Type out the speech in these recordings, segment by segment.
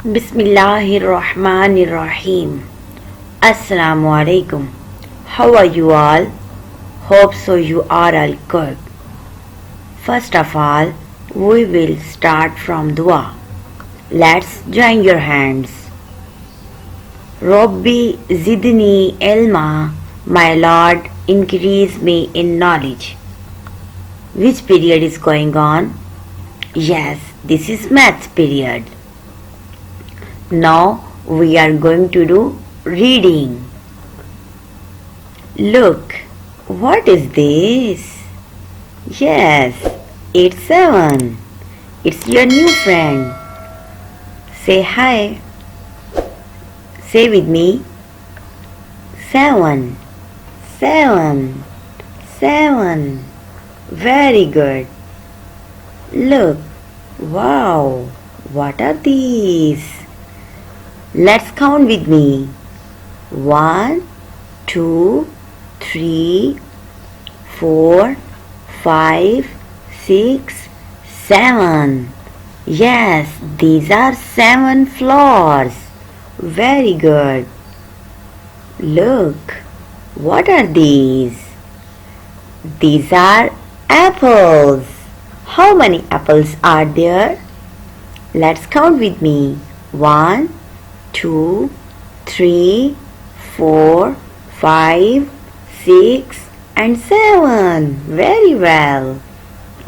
Bismillahirrahmanirrahim. Assalamu alaikum. How are you all? Hope so you are all good. First of all, we will start from dua. Let's join your hands. Rabbi zidni ilma, my Lord, increase me in knowledge. Which period is going on? Yes, this is maths period. Now we are going to do reading. Look, what is this? Yes, it's 7. It's your new friend. Say hi. Say with me. 7, 7, 7. Very good. Look, wow, what are these? Let's count with me. 1, 2, 3, 4, 5, 6, 7. Yes, these are 7 flowers. Very good. Look, what are these? These are apples. How many apples are there? Let's count with me. 1, 2, 3, 4, 5, 6 and 7. Very well.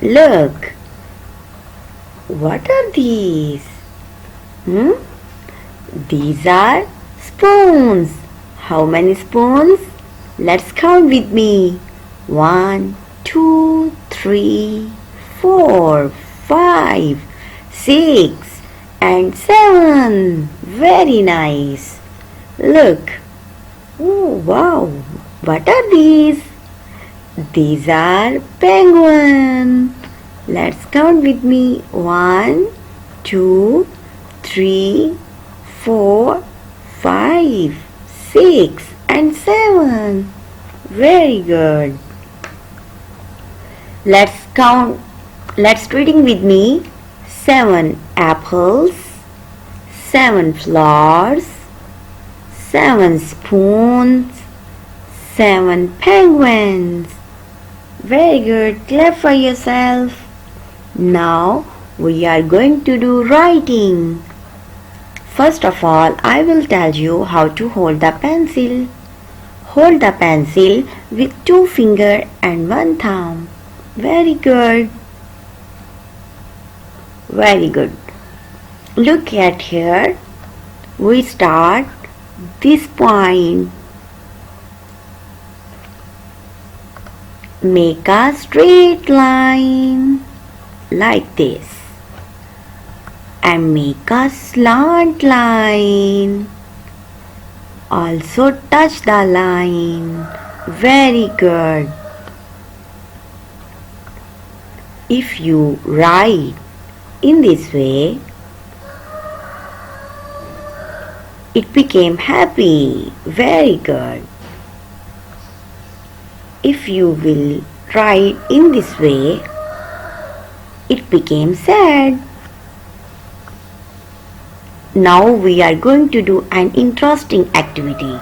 Look. What are these? These are spoons. How many spoons? Let's count with me. 1, 2, 3, 4, 5, 6 and 7. Very nice. Look. Oh, wow. What are these? These are penguins. Let's count with me. 1, 2, 3, 4, 5, 6 and 7. Very good. Let's count. Let's reading with me. 7 apples, 7 flowers, 7 spoons, 7 penguins. Very good. Clap for yourself. Now we are going to do writing. First of all, I will tell you how to hold the pencil. Hold the pencil with 2 fingers and 1 thumb. Very good. Very good. Look at here. We start this point. Make a straight line like this and make a slant line. Also touch the line. Very good. If you write in this way, it became happy. Very good. If you will write in this way, it became sad. Now we are going to do an interesting activity.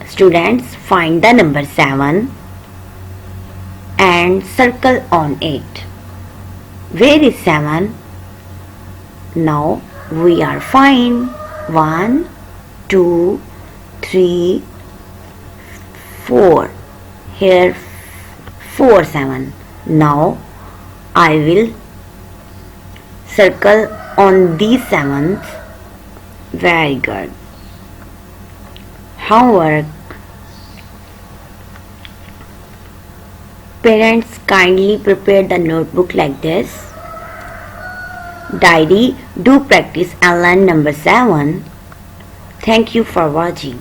Students, find the number 7 and circle on it. Where is 7? Now we are fine. 1, 2, 3, 4. Here 4, 7. Now I will circle on these 7s. Very good. Homework. Parents, kindly prepare the notebook like this. Diary, do practice and learn number 7. Thank you for watching.